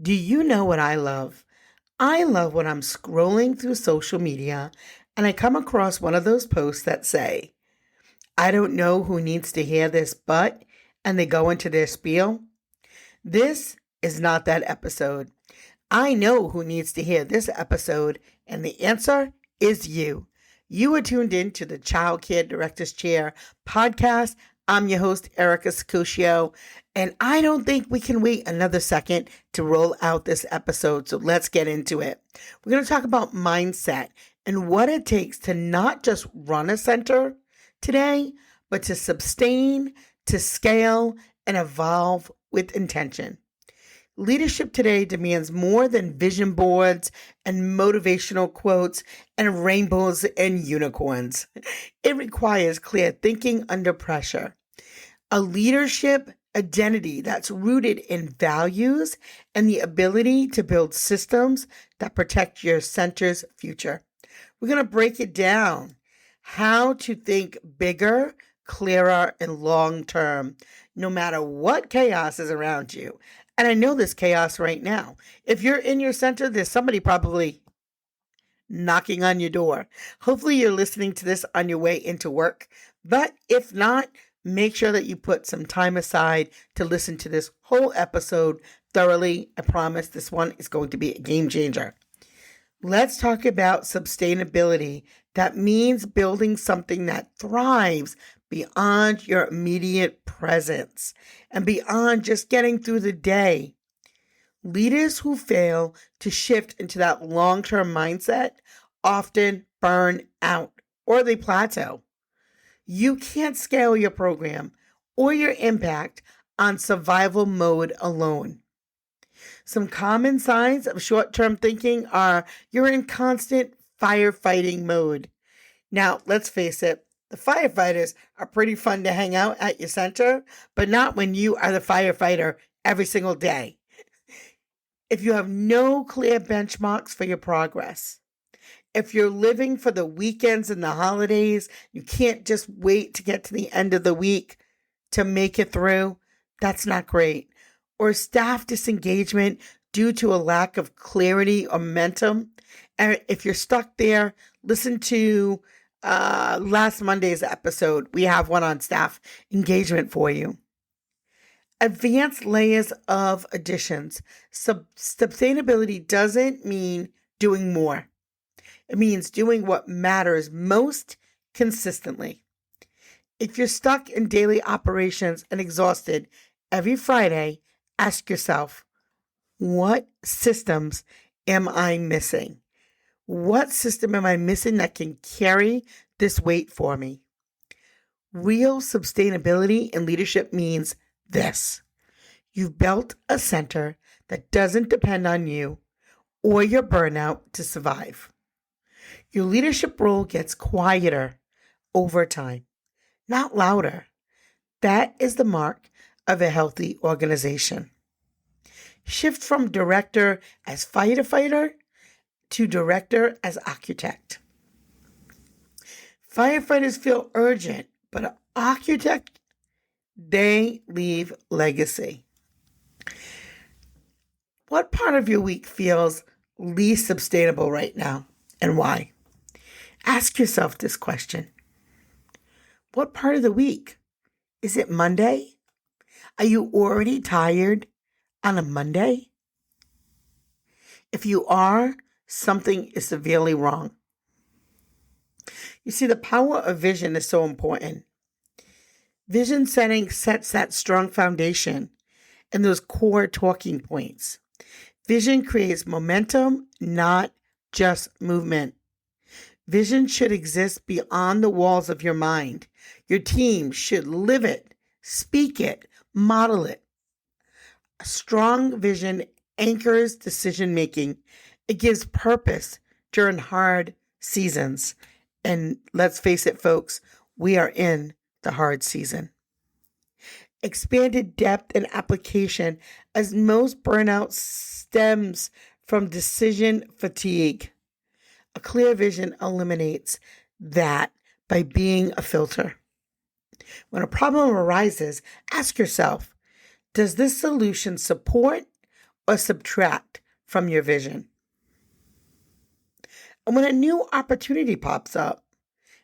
Do you know what I love? I love when I'm scrolling through social media and I come across one of those posts that say, I don't know who needs to hear this, but, and they go into their spiel. This is not that episode. I know who needs to hear this episode, and the answer is you. You are tuned in to the Childcare Director's Chair podcast. I'm your host, Erica Saccoccio, and I don't think we can wait another second to roll out this episode, so let's get into it. We're going to talk about mindset and what it takes to not just run a center today, but to sustain, to scale, and evolve with intention. Leadership today demands more than vision boards and motivational quotes and rainbows and unicorns. It requires clear thinking under pressure, a leadership identity that's rooted in values and the ability to build systems that protect your center's future. We're going to break it down, how to think bigger, clearer, and long-term, no matter what chaos is around you. And I know there's chaos right now. If you're in your center, there's somebody probably knocking on your door. Hopefully you're listening to this on your way into work. But if not, make sure that you put some time aside to listen to this whole episode thoroughly. I promise this one is going to be a game changer. Let's talk about sustainability. That means building something that thrives beyond your immediate presence and beyond just getting through the day. Leaders who fail to shift into that long-term mindset often burn out or they plateau. You can't scale your program or your impact on survival mode alone. Some common signs of short-term thinking are you're in constant firefighting mode. Now, let's face it, the firefighters are pretty fun to hang out at your center, but not when you are the firefighter every single day. If you have no clear benchmarks for your progress, if you're living for the weekends and the holidays, you can't just wait to get to the end of the week to make it through, that's not great. Or staff disengagement due to a lack of clarity or momentum. And if you're stuck there, listen to last Monday's episode. We have one on staff engagement for you. Advanced layers of additions. Sustainability doesn't mean doing more. It means doing what matters most consistently. If you're stuck in daily operations and exhausted every Friday, ask yourself, what systems am I missing? What system am I missing that can carry this weight for me? Real sustainability in leadership means this. You've built a center that doesn't depend on you or your burnout to survive. Your leadership role gets quieter over time, not louder. That is the mark of a healthy organization. Shift from director as firefighter to director as architect. Firefighters feel urgent, but an architect, they leave legacy. What part of your week feels least sustainable right now and why? Ask yourself this question. What part of the week? Is it Monday? Are you already tired on a Monday? If you are, something is severely wrong. You see, the power of vision is so important. Vision setting sets that strong foundation and those core talking points. Vision creates momentum, not just movement. Vision should exist beyond the walls of your mind. Your team should live it, speak it, model it. A strong vision anchors decision making. It gives purpose during hard seasons. And let's face it, folks, we are in the hard season. Expanded depth and application, as most burnout stems from decision fatigue. A clear vision eliminates that by being a filter. When a problem arises, ask yourself, does this solution support or subtract from your vision? And when a new opportunity pops up,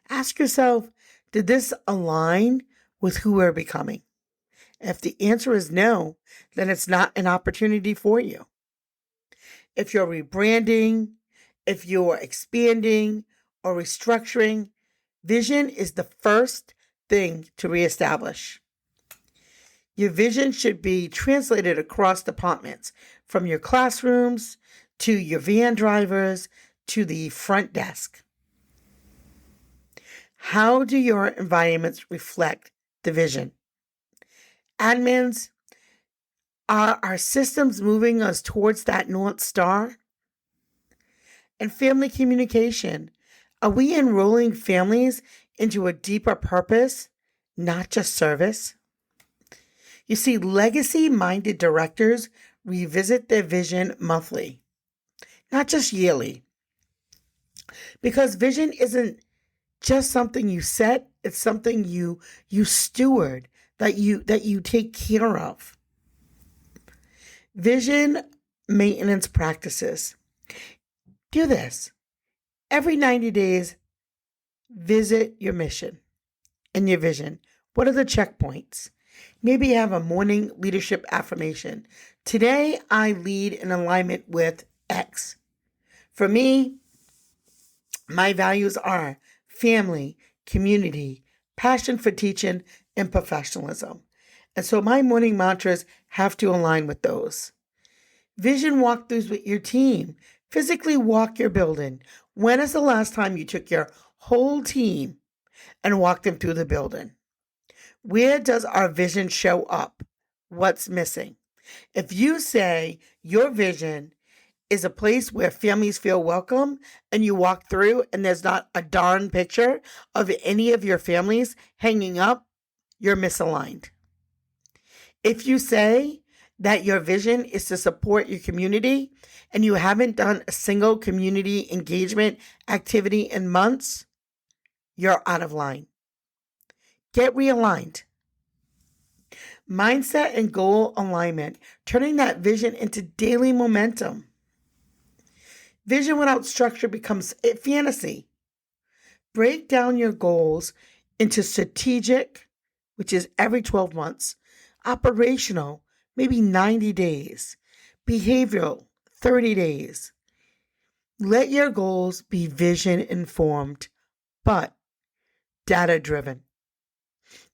ask yourself, did this align with who we're becoming? If the answer is no, then it's not an opportunity for you. If you're rebranding, if you're expanding or restructuring, vision is the first thing to reestablish. Your vision should be translated across departments, from your classrooms to your van drivers to the front desk. How do your environments reflect the vision? Admins, are our systems moving us towards that North Star? And family communication, are we enrolling families into a deeper purpose, not just service? You see, legacy-minded directors revisit their vision monthly, not just yearly. Because vision isn't just something you set, it's something you steward, that you take care of. Vision maintenance practices. Do this. Every 90 days, visit your mission and your vision. What are the checkpoints? Maybe you have a morning leadership affirmation. Today, I lead in alignment with X. For me, my values are family, community, passion for teaching, and professionalism. And so my morning mantras have to align with those. Vision walkthroughs with your team. Physically walk your building. When is the last time you took your whole team and walked them through the building? Where does our vision show up? What's missing? If you say your vision is a place where families feel welcome and you walk through and there's not a darn picture of any of your families hanging up, you're misaligned. If you say that your vision is to support your community and you haven't done a single community engagement activity in months, you're out of line. Get realigned. Mindset and goal alignment, turning that vision into daily momentum. Vision without structure becomes a fantasy. Break down your goals into strategic, which is every 12 months, operational, maybe 90 days, behavioral, 30 days. Let your goals be vision informed, but data driven.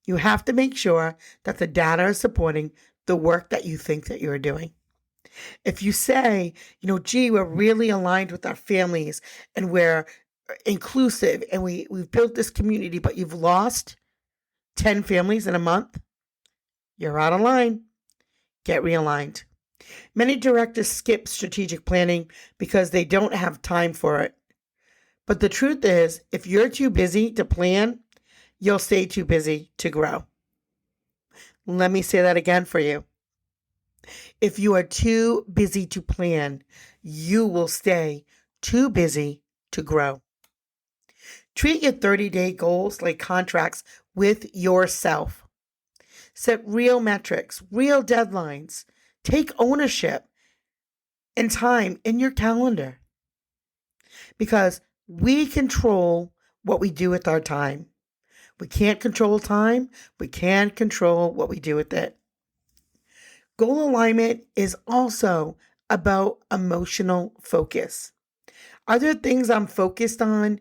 You have to make sure that the data is supporting the work that you think that you're doing. If you say, gee, we're really aligned with our families and we're inclusive and we've built this community, but you've lost 10 families in a month, you're out of line. Get realigned. Many directors skip strategic planning because they don't have time for it. But the truth is, if you're too busy to plan, you'll stay too busy to grow. Let me say that again for you. If you are too busy to plan, you will stay too busy to grow. Treat your 30-day goals like contracts with yourself. Set real metrics, real deadlines. Take ownership and time in your calendar. Because we control what we do with our time. We can't control time. We can't control what we do with it. Goal alignment is also about emotional focus. Are there things I'm focused on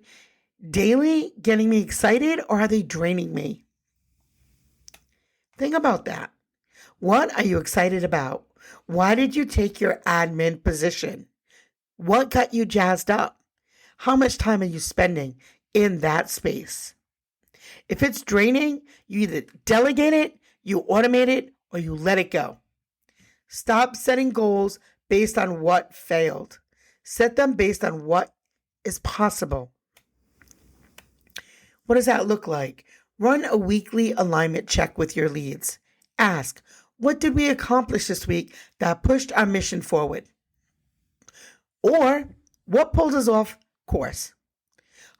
daily getting me excited, or are they draining me? Think about that. What are you excited about? Why did you take your admin position? What got you jazzed up? How much time are you spending in that space? If it's draining, you either delegate it, you automate it, or you let it go. Stop setting goals based on what failed. Set them based on what is possible. What does that look like? Run a weekly alignment check with your leads. Ask, what did we accomplish this week that pushed our mission forward? Or, what pulled us off course?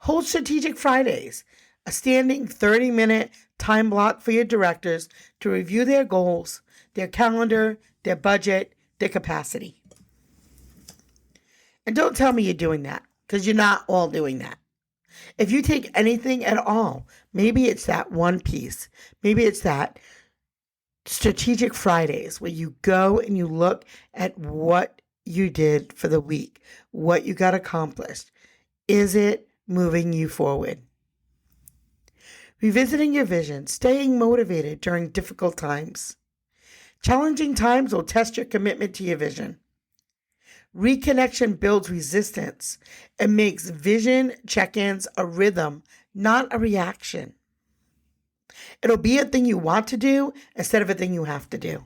Hold strategic Fridays, a standing 30-minute time block for your directors to review their goals, their calendar, their budget, their capacity. And don't tell me you're doing that, because you're not all doing that. If you take anything at all, maybe it's that one piece. Maybe it's that strategic Fridays where you go and you look at what you did for the week, what you got accomplished. Is it moving you forward? Revisiting your vision, staying motivated during difficult times. Challenging times will test your commitment to your vision. Reconnection builds resistance and makes vision check-ins a rhythm, not a reaction. It'll be a thing you want to do instead of a thing you have to do.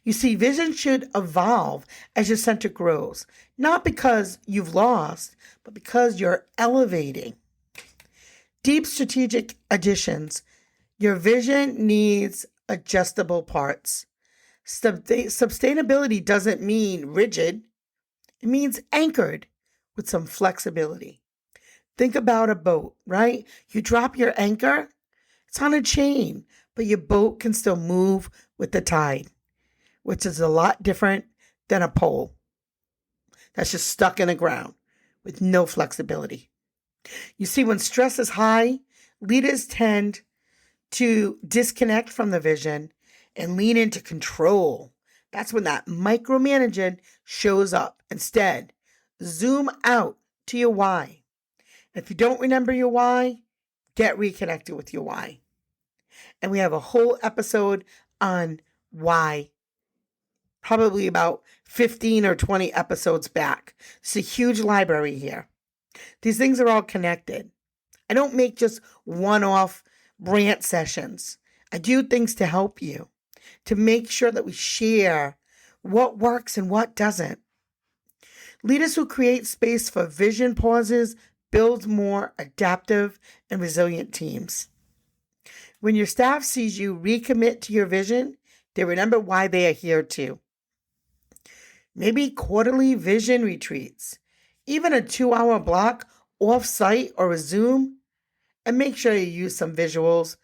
You see, vision should evolve as your center grows, not because you've lost, but because you're elevating. Deep strategic additions. Your vision needs adjustable parts. Sustainability doesn't mean rigid. It means anchored with some flexibility. Think about a boat, right? You drop your anchor, it's on a chain, but your boat can still move with the tide, which is a lot different than a pole that's just stuck in the ground with no flexibility. You see, when stress is high, leaders tend to disconnect from the vision and lean into control. That's when that micromanaging shows up. Instead, zoom out to your why. If you don't remember your why, get reconnected with your why. And we have a whole episode on why, probably about 15 or 20 episodes back. It's a huge library here. These things are all connected. I don't make just one-off rant sessions. I do things to help you, to make sure that we share what works and what doesn't. Leaders who create space for vision pauses build more adaptive and resilient teams. When your staff sees you recommit to your vision, they remember why they are here too. Maybe quarterly vision retreats, even a 2-hour block off-site or a Zoom, and make sure you use some visuals,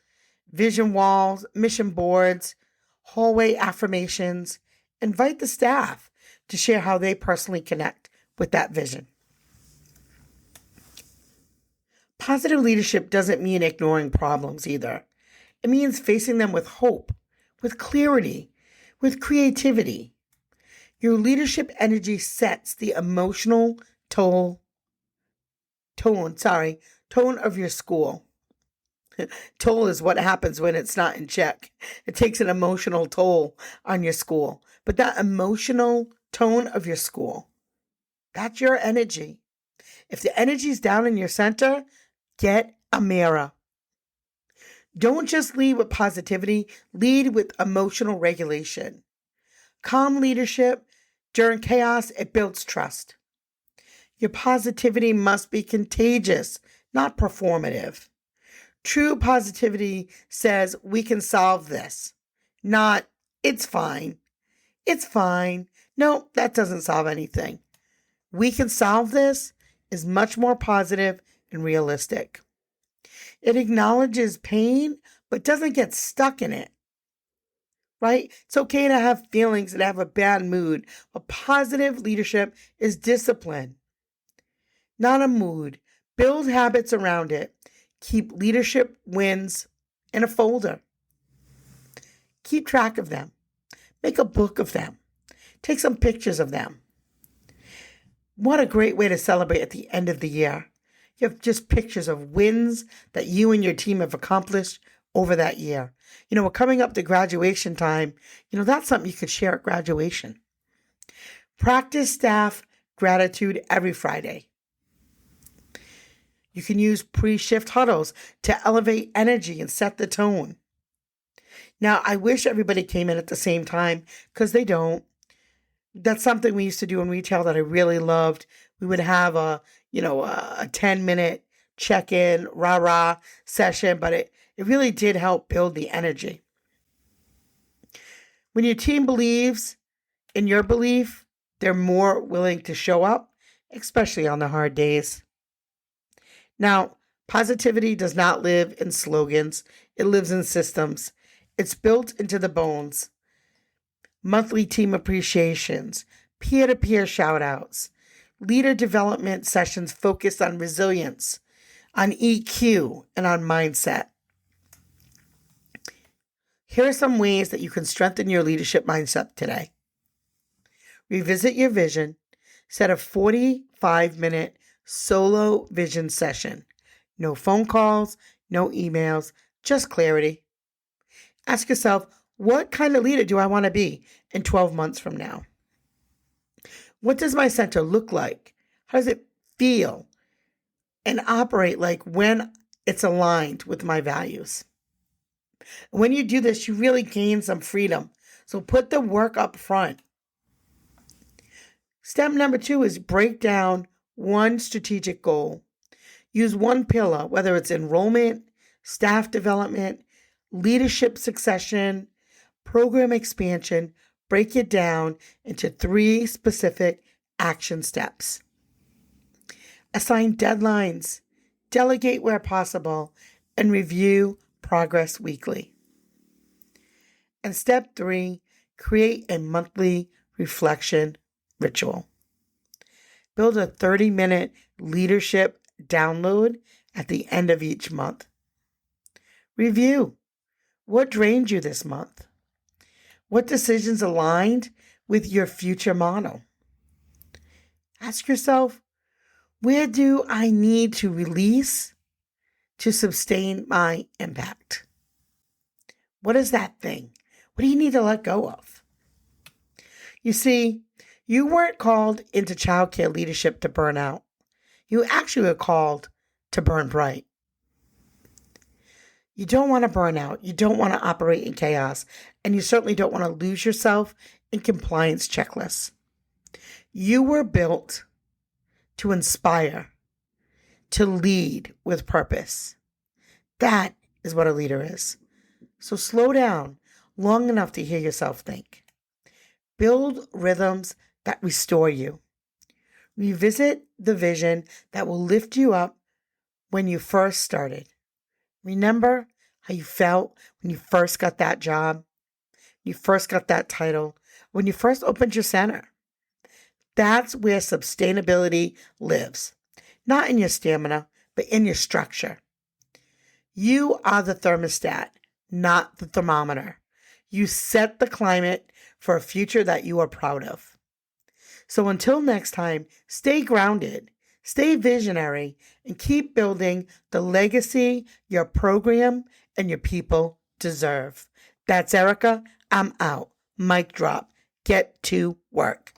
vision walls, mission boards, hallway affirmations. Invite the staff to share how they personally connect with that vision. Positive leadership doesn't mean ignoring problems either. It means facing them with hope, with clarity, with creativity. Your leadership energy sets the emotional tone of your school. Toll is what happens when it's not in check. It takes an emotional toll on your school. But that emotional tone of your school, that's your energy. If the energy's down in your center, get a mirror. Don't just lead with positivity, lead with emotional regulation. Calm leadership during chaos, it builds trust. Your positivity must be contagious, not performative. True positivity says we can solve this, not it's fine. It's fine. No, that doesn't solve anything. We can solve this is much more positive and realistic. It acknowledges pain, but doesn't get stuck in it, right? It's okay to have feelings and have a bad mood, but positive leadership is discipline, not a mood. Build habits around it. Keep leadership wins in a folder. Keep track of them. Make a book of them. Take some pictures of them. What a great way to celebrate at the end of the year. You have just pictures of wins that you and your team have accomplished over that year. We're coming up to graduation time. That's something you could share at graduation. Practice staff gratitude every Friday. You can use pre-shift huddles to elevate energy and set the tone. Now, I wish everybody came in at the same time because they don't. That's something we used to do in retail that I really loved. We would have a 10-minute check-in, rah-rah session, but it really did help build the energy. When your team believes in your belief, they're more willing to show up, especially on the hard days. Now, positivity does not live in slogans. It lives in systems. It's built into the bones. Monthly team appreciations, peer-to-peer shout-outs, leader development sessions focused on resilience, on EQ, and on mindset. Here are some ways that you can strengthen your leadership mindset today. Revisit your vision. Set a 45-minute solo vision session. No phone calls, no emails, just clarity. Ask yourself, what kind of leader do I want to be in 12 months from now? What does my center look like? How does it feel and operate like when it's aligned with my values? When you do this, you really gain some freedom. So put the work up front. Step number 2 is break down one strategic goal. Use one pillar, whether it's enrollment, staff development, leadership succession, program expansion. Break it down into 3 specific action steps. Assign deadlines, delegate where possible, and review progress weekly. And step 3, create a monthly reflection ritual. Build a 30-minute leadership download at the end of each month. Review. What drained you this month? What decisions aligned with your future model? Ask yourself, where do I need to release to sustain my impact? What is that thing? What do you need to let go of? You see, you weren't called into childcare leadership to burn out. You actually were called to burn bright. You don't want to burn out. You don't want to operate in chaos. And you certainly don't want to lose yourself in compliance checklists. You were built to inspire, to lead with purpose. That is what a leader is. So slow down long enough to hear yourself think. Build rhythms that restore you. Revisit the vision that will lift you up when you first started. Remember how you felt when you first got that job, when you first got that title, when you first opened your center. That's where sustainability lives. Not in your stamina, but in your structure. You are the thermostat, not the thermometer. You set the climate for a future that you are proud of. So until next time, stay grounded, stay visionary, and keep building the legacy your program and your people deserve. That's Erica. I'm out. Mic drop. Get to work.